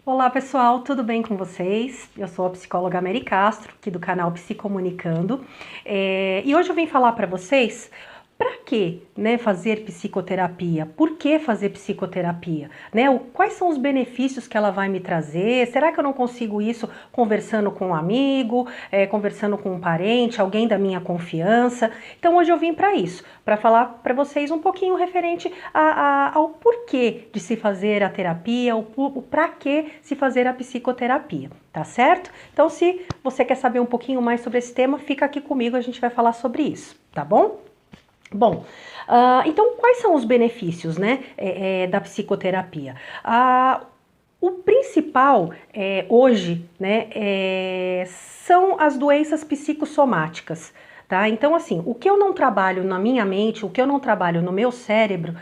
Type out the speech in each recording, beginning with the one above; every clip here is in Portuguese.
Olá pessoal, tudo bem com vocês? Eu sou a psicóloga Mary Castro, aqui do canal Psicomunicando, e hoje eu vim falar para vocês para que, fazer psicoterapia, por que fazer psicoterapia, quais são os benefícios que ela vai me trazer, será que eu não consigo isso conversando com um amigo, conversando com um parente, alguém da minha confiança? Então hoje eu vim para isso, para falar para vocês um pouquinho referente ao porquê de se fazer a terapia, o para que se fazer a psicoterapia, tá certo? Então se você quer saber um pouquinho mais sobre esse tema, fica aqui comigo, a gente vai falar sobre isso, tá bom? Bom, então quais são os benefícios, da psicoterapia? O principal hoje, são as doenças psicossomáticas. Tá? Então, assim, o que eu não trabalho na minha mente, o que eu não trabalho no meu cérebro,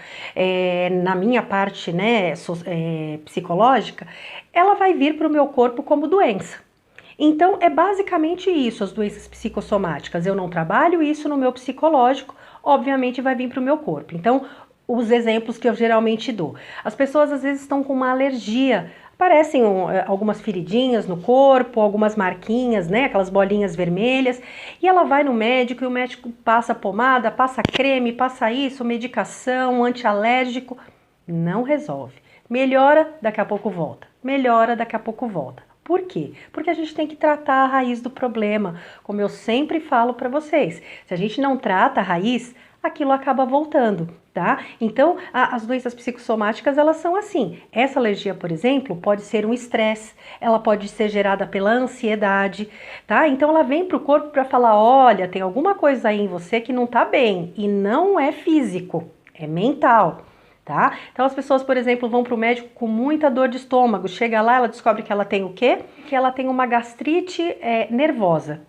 na minha parte, psicológica, ela vai vir para o meu corpo como doença. Então, é basicamente isso, as doenças psicossomáticas. Eu não trabalho isso no meu psicológico, obviamente vai vir para o meu corpo. Então, os exemplos que eu geralmente dou. As pessoas às vezes estão com uma alergia, aparecem algumas feridinhas no corpo, algumas marquinhas, aquelas bolinhas vermelhas, e ela vai no médico e o médico passa pomada, passa creme, passa isso, medicação, antialérgico, não resolve. Melhora, daqui a pouco volta. Melhora, daqui a pouco volta. Por quê? Porque a gente tem que tratar a raiz do problema, como eu sempre falo para vocês. Se a gente não trata a raiz, aquilo acaba voltando, tá? Então, as doenças psicossomáticas, elas são assim. Essa alergia, por exemplo, pode ser um estresse, ela pode ser gerada pela ansiedade, tá? Então, ela vem pro corpo para falar, olha, tem alguma coisa aí em você que não tá bem, e não é físico, é mental. Tá? Então as pessoas, por exemplo, vão para o médico com muita dor de estômago, chega lá, ela descobre que ela tem o quê? Que ela tem uma gastrite nervosa.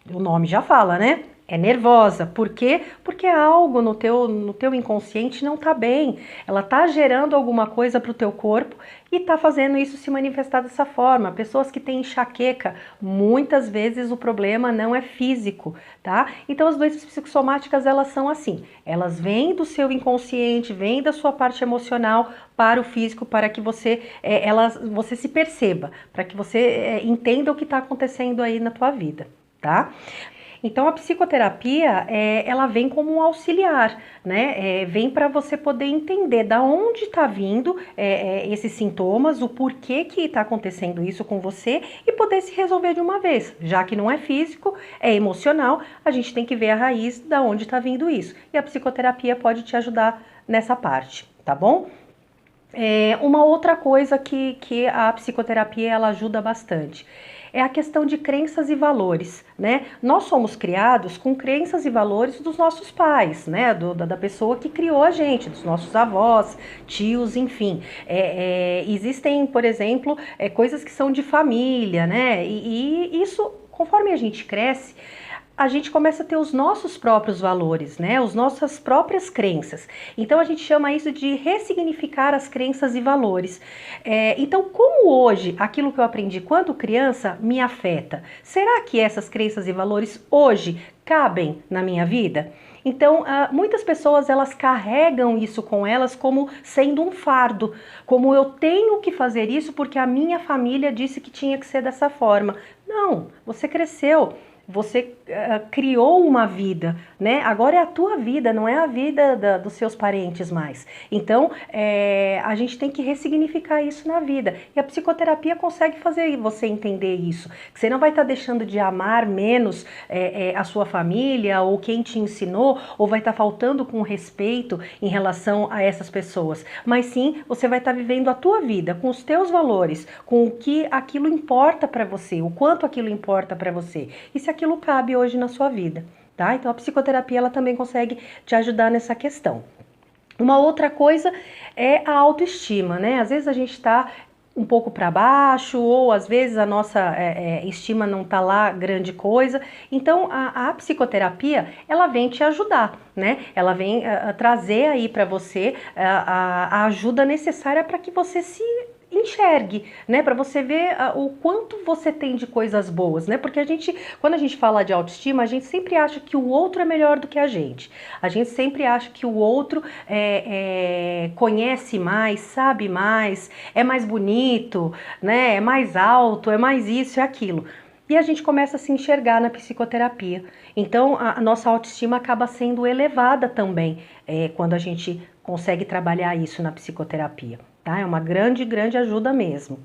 O nome já fala, né? É nervosa. Por quê? Porque algo no teu inconsciente não tá bem. Ela tá gerando alguma coisa pro teu corpo e tá fazendo isso se manifestar dessa forma. Pessoas que têm enxaqueca, muitas vezes o problema não é físico, tá? Então as doenças psicossomáticas, elas são assim. Elas vêm do seu inconsciente, vêm da sua parte emocional para o físico, para que você se perceba, para que você entenda o que está acontecendo aí na tua vida. Tá? Então a psicoterapia ela vem como um auxiliar, vem para você poder entender da onde está vindo esses sintomas, o porquê que está acontecendo isso com você e poder se resolver de uma vez. Já que não é físico, é emocional, a gente tem que ver a raiz da onde está vindo isso. E a psicoterapia pode te ajudar nessa parte, tá bom? Uma outra coisa que a psicoterapia ela ajuda bastante é a questão de crenças e valores, Nós somos criados com crenças e valores dos nossos pais, da pessoa que criou a gente, dos nossos avós, tios, enfim. Existem, por exemplo, coisas que são de família, e isso, conforme a gente cresce, a gente começa a ter os nossos próprios valores, as nossas próprias crenças. Então a gente chama isso de ressignificar as crenças e valores. Então, como hoje aquilo que eu aprendi quando criança me afeta, será que essas crenças e valores hoje cabem na minha vida? Então, muitas pessoas elas carregam isso com elas como sendo um fardo, como eu tenho que fazer isso porque a minha família disse que tinha que ser dessa forma. Não, você cresceu. Você criou uma vida, Agora é a tua vida, não é a vida dos seus parentes mais. Então, a gente tem que ressignificar isso na vida. E a psicoterapia consegue fazer você entender isso. Que você não vai estar deixando de amar menos a sua família ou quem te ensinou, ou vai estar faltando com respeito em relação a essas pessoas. Mas sim, você vai estar vivendo a tua vida com os teus valores, com o que aquilo importa para você, o quanto aquilo importa para você. E se aquilo cabe hoje na sua vida, tá? Então a psicoterapia ela também consegue te ajudar nessa questão. Uma outra coisa é a autoestima, Às vezes a gente está um pouco para baixo, ou às vezes a nossa estima não tá lá grande coisa. Então a psicoterapia ela vem te ajudar, Ela vem trazer aí para você a ajuda necessária para que você se enxergue, né, para você ver o quanto você tem de coisas boas, né, porque quando a gente fala de autoestima, a gente sempre acha que o outro é melhor do que a gente sempre acha que o outro conhece mais, sabe mais, é mais bonito, né, é mais alto, é mais isso e aquilo. E a gente começa a se enxergar na psicoterapia. Então, a nossa autoestima acaba sendo elevada também, quando a gente consegue trabalhar isso na psicoterapia, tá? É uma grande, grande ajuda mesmo.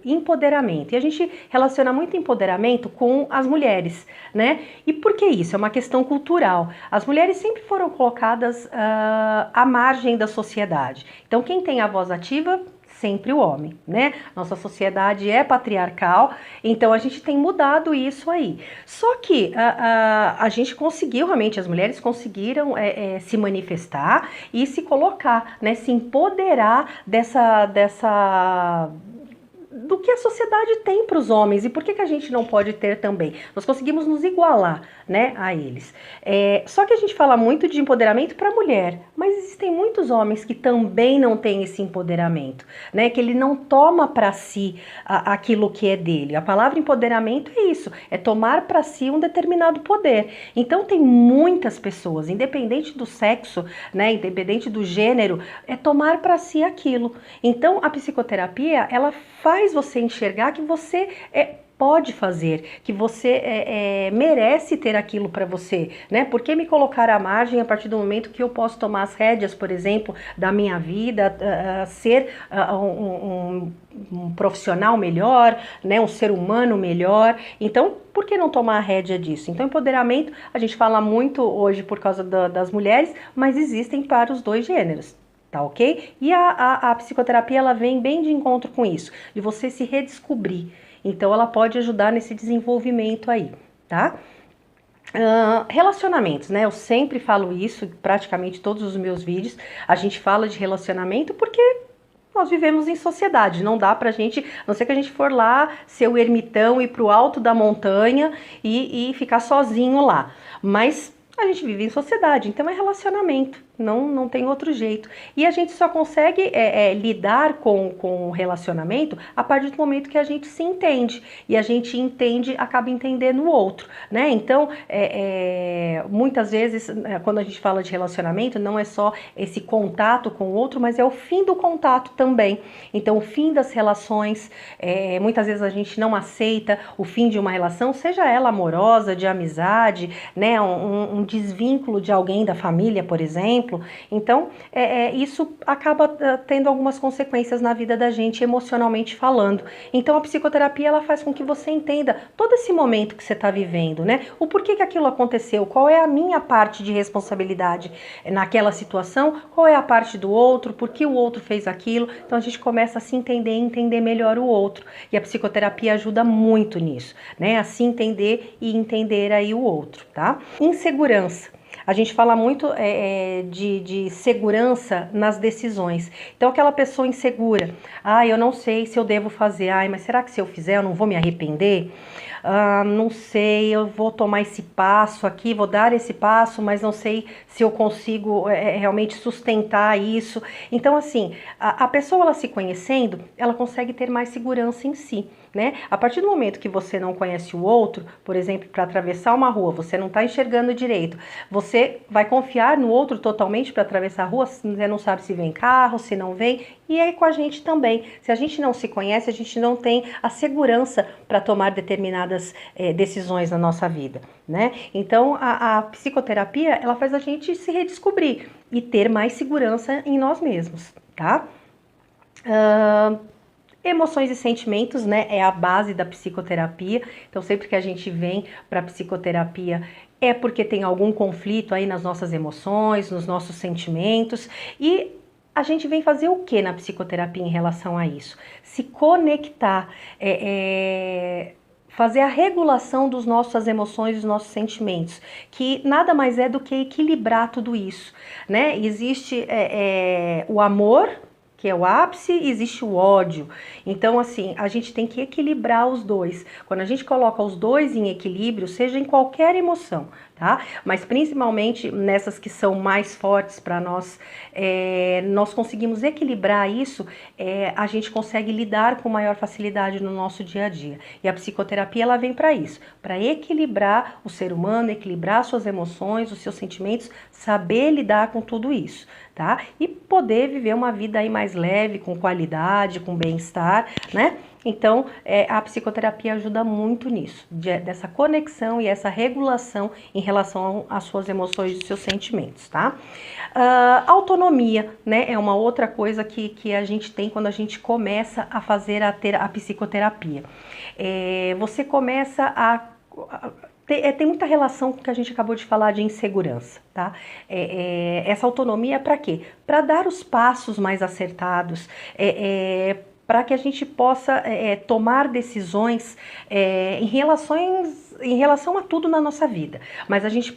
Empoderamento. E a gente relaciona muito empoderamento com as mulheres, né? E por que isso? É uma questão cultural. As mulheres sempre foram colocadas à margem da sociedade. Então, quem tem a voz ativa sempre o homem, né? Nossa sociedade é patriarcal, então a gente tem mudado isso aí. Só que a gente conseguiu, realmente, as mulheres conseguiram se manifestar e se colocar, né? Se empoderar do que a sociedade tem para os homens e por que a gente não pode ter também. Nós conseguimos nos igualar, né, a eles. Só que a gente fala muito de empoderamento para a mulher, mas existem muitos homens que também não têm esse empoderamento, né, que ele não toma para si aquilo que é dele. A palavra empoderamento é isso, é tomar para si um determinado poder. Então tem muitas pessoas, independente do sexo, né, independente do gênero, é tomar para si aquilo. Então a psicoterapia, ela faz você enxergar que você pode fazer, que você merece ter aquilo para você, né? Por que me colocar à margem a partir do momento que eu posso tomar as rédeas, por exemplo, da minha vida, ser um profissional melhor, né? Um ser humano melhor. Então, por que não tomar a rédea disso? Então, empoderamento, a gente fala muito hoje por causa das mulheres, mas existem para os dois gêneros. Tá, ok? E a psicoterapia, ela vem bem de encontro com isso, de você se redescobrir. Então, ela pode ajudar nesse desenvolvimento aí, tá? Relacionamentos, né? Eu sempre falo isso, praticamente todos os meus vídeos, a gente fala de relacionamento porque nós vivemos em sociedade, não dá pra gente, a não ser que a gente for lá ser o ermitão, ir pro alto da montanha e ficar sozinho lá. Mas a gente vive em sociedade, então é relacionamento, não tem outro jeito. E a gente só consegue lidar com o relacionamento a partir do momento que a gente se entende. E a gente entende, acaba entendendo o outro, né? Então, muitas vezes, quando a gente fala de relacionamento, não é só esse contato com o outro, mas é o fim do contato também. Então, o fim das relações, muitas vezes a gente não aceita o fim de uma relação, seja ela amorosa, de amizade, né? Um desvínculo de alguém da família, por exemplo. Então, isso acaba tendo algumas consequências na vida da gente, emocionalmente falando. Então, a psicoterapia, ela faz com que você entenda todo esse momento que você está vivendo, né? O porquê que aquilo aconteceu, qual é a minha parte de responsabilidade naquela situação, qual é a parte do outro, por que o outro fez aquilo. Então, a gente começa a se entender e entender melhor o outro. E a psicoterapia ajuda muito nisso, né? A se entender e entender aí o outro, tá? Insegurança. A gente fala muito de segurança nas decisões. Então, aquela pessoa insegura, eu não sei se eu devo fazer, mas será que se eu fizer eu não vou me arrepender? Não sei, eu vou tomar esse passo aqui, vou dar esse passo, mas não sei se eu consigo realmente sustentar isso. Então, assim, a pessoa, ela se conhecendo, ela consegue ter mais segurança em si, né? A partir do momento que você não conhece o outro, por exemplo, para atravessar uma rua, você não está enxergando direito, você vai confiar no outro totalmente para atravessar a rua, você não sabe se vem carro, se não vem, e aí com a gente também. Se a gente não se conhece, a gente não tem a segurança para tomar determinadas decisões na nossa vida, né? Então, a psicoterapia, ela faz a gente se redescobrir e ter mais segurança em nós mesmos, tá? Emoções e sentimentos, né, é a base da psicoterapia. Então, sempre que a gente vem para a psicoterapia é porque tem algum conflito aí nas nossas emoções, nos nossos sentimentos. E a gente vem fazer o que na psicoterapia em relação a isso? Se conectar, fazer a regulação das nossas emoções e dos nossos sentimentos, que nada mais é do que equilibrar tudo isso, né? Existe o amor, que é o ápice, existe o ódio. Então, assim, a gente tem que equilibrar os dois. Quando a gente coloca os dois em equilíbrio, seja em qualquer emoção, tá? Mas principalmente nessas que são mais fortes para nós, nós conseguimos equilibrar isso, a gente consegue lidar com maior facilidade no nosso dia a dia. E a psicoterapia, ela vem para isso, para equilibrar o ser humano, equilibrar suas emoções, os seus sentimentos, saber lidar com tudo isso, tá? E poder viver uma vida aí mais leve, com qualidade, com bem-estar, né? Então, a psicoterapia ajuda muito nisso, dessa conexão e essa regulação em relação às suas emoções e seus sentimentos, tá? Autonomia, né, é uma outra coisa que a gente tem quando a gente começa a fazer a psicoterapia. Você começa tem muita relação com o que a gente acabou de falar de insegurança, tá? Essa autonomia é para quê? Para dar os passos mais acertados, para que a gente possa tomar decisões em relação a tudo na nossa vida. Mas a gente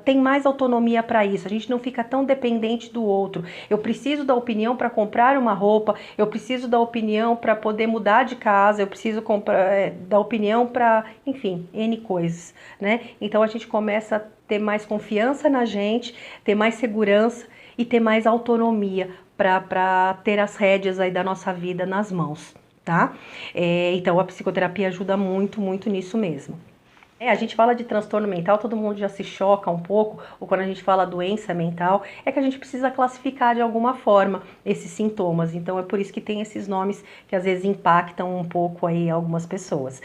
tem mais autonomia para isso, a gente não fica tão dependente do outro. Eu preciso da opinião para comprar uma roupa, eu preciso da opinião para poder mudar de casa, eu preciso da opinião para, enfim, N coisas, né? Então a gente começa a ter mais confiança na gente, ter mais segurança e ter mais autonomia para ter as rédeas aí da nossa vida nas mãos, tá? Então a psicoterapia ajuda muito, muito nisso mesmo. A gente fala de transtorno mental, todo mundo já se choca um pouco, ou quando a gente fala doença mental, é que a gente precisa classificar de alguma forma esses sintomas, então é por isso que tem esses nomes que às vezes impactam um pouco aí algumas pessoas.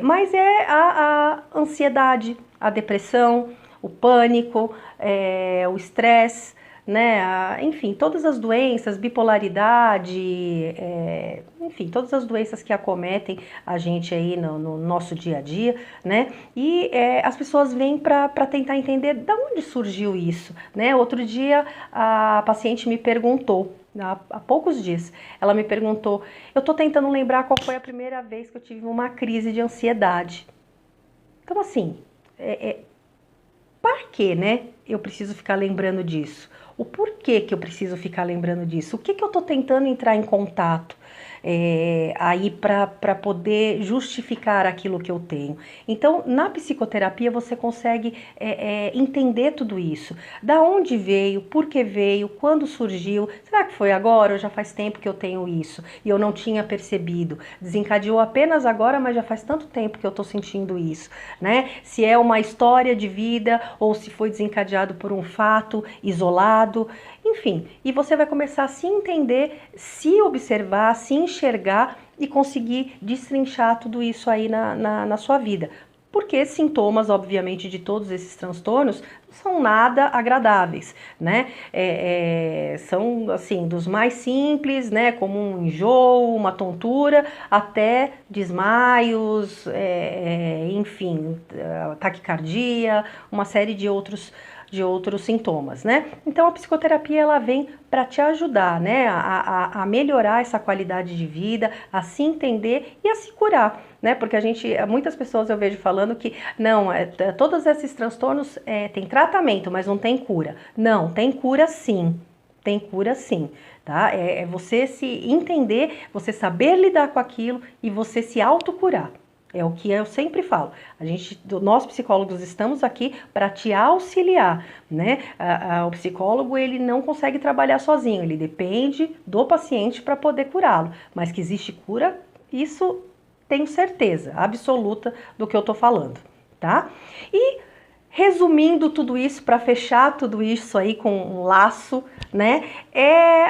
Mas a ansiedade, a depressão, o pânico, o estresse, né? Enfim, todas as doenças, bipolaridade, enfim, todas as doenças que acometem a gente aí no nosso dia a dia, né? E as pessoas vêm para tentar entender de onde surgiu isso, né? Outro dia a paciente me perguntou, há poucos dias, ela me perguntou, eu tô tentando lembrar qual foi a primeira vez que eu tive uma crise de ansiedade. Então, assim, para que, né? Eu preciso ficar lembrando disso? O porquê que eu preciso ficar lembrando disso? O que eu estou tentando entrar em contato aí para poder justificar aquilo que eu tenho? Então, na psicoterapia você consegue entender tudo isso. Da onde veio, por que veio, quando surgiu? Será que foi agora ou já faz tempo que eu tenho isso e eu não tinha percebido? Desencadeou apenas agora, mas já faz tanto tempo que eu estou sentindo isso, né? Se é uma história de vida ou se foi desencadeado por um fato isolado, enfim, e você vai começar a se entender, se observar, se enxergar e conseguir destrinchar tudo isso aí na sua vida. Porque sintomas, obviamente, de todos esses transtornos não são nada agradáveis, né? São, assim, dos mais simples, né? Como um enjoo, uma tontura, até desmaios, enfim, taquicardia, uma série de outros sintomas, né? Então a psicoterapia ela vem para te ajudar, né, a melhorar essa qualidade de vida, a se entender e a se curar, né? Porque muitas pessoas eu vejo falando que não, todos esses transtornos têm tratamento, mas não tem cura. Não, tem cura sim. Tem cura sim, tá? É você se entender, você saber lidar com aquilo e você se autocurar. É o que eu sempre falo. Nós psicólogos estamos aqui para te auxiliar, né? O psicólogo ele não consegue trabalhar sozinho, ele depende do paciente para poder curá-lo. Mas que existe cura, isso tenho certeza absoluta do que eu tô falando, tá? E resumindo tudo isso, para fechar tudo isso aí com um laço, né?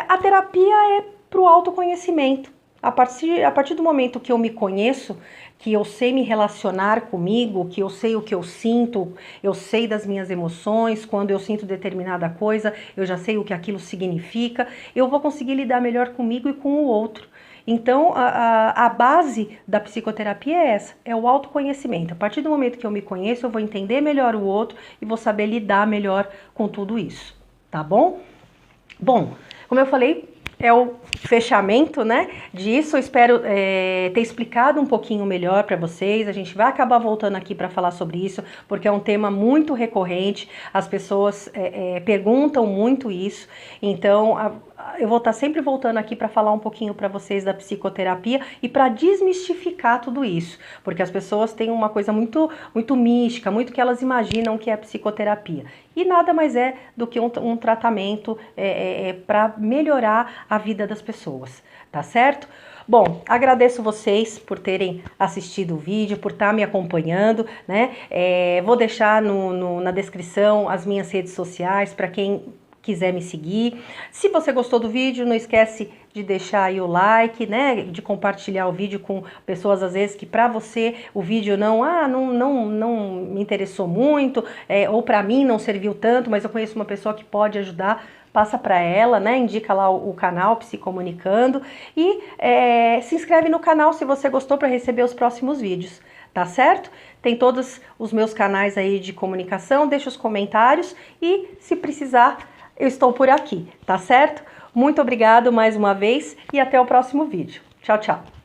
A terapia é para o autoconhecimento. A partir do momento que eu me conheço, que eu sei me relacionar comigo, que eu sei o que eu sinto, eu sei das minhas emoções, quando eu sinto determinada coisa, eu já sei o que aquilo significa, eu vou conseguir lidar melhor comigo e com o outro. Então, a base da psicoterapia é essa, é o autoconhecimento. A partir do momento que eu me conheço, eu vou entender melhor o outro e vou saber lidar melhor com tudo isso, tá bom? Bom, como eu falei, é o fechamento, né, disso. Eu espero ter explicado um pouquinho melhor para vocês. A gente vai acabar voltando aqui para falar sobre isso, porque é um tema muito recorrente. As pessoas perguntam muito isso. Então, eu vou estar sempre voltando aqui para falar um pouquinho para vocês da psicoterapia e para desmistificar tudo isso, porque as pessoas têm uma coisa muito mística, muito que elas imaginam que é psicoterapia. E nada mais é do que um tratamento para melhorar a vida das pessoas, tá certo? Bom, agradeço vocês por terem assistido o vídeo, por estar me acompanhando, né? Vou deixar na descrição as minhas redes sociais para quem quiser me seguir. Se você gostou do vídeo, não esquece de deixar aí o like, né, de compartilhar o vídeo com pessoas às vezes que para você o vídeo não me interessou muito, ou para mim não serviu tanto, mas eu conheço uma pessoa que pode ajudar. Passa para ela, né? Indica lá o canal Psicomunicando e se inscreve no canal se você gostou para receber os próximos vídeos, tá certo? Tem todos os meus canais aí de comunicação, deixa os comentários e se precisar eu estou por aqui, tá certo? Muito obrigado mais uma vez e até o próximo vídeo. Tchau, tchau!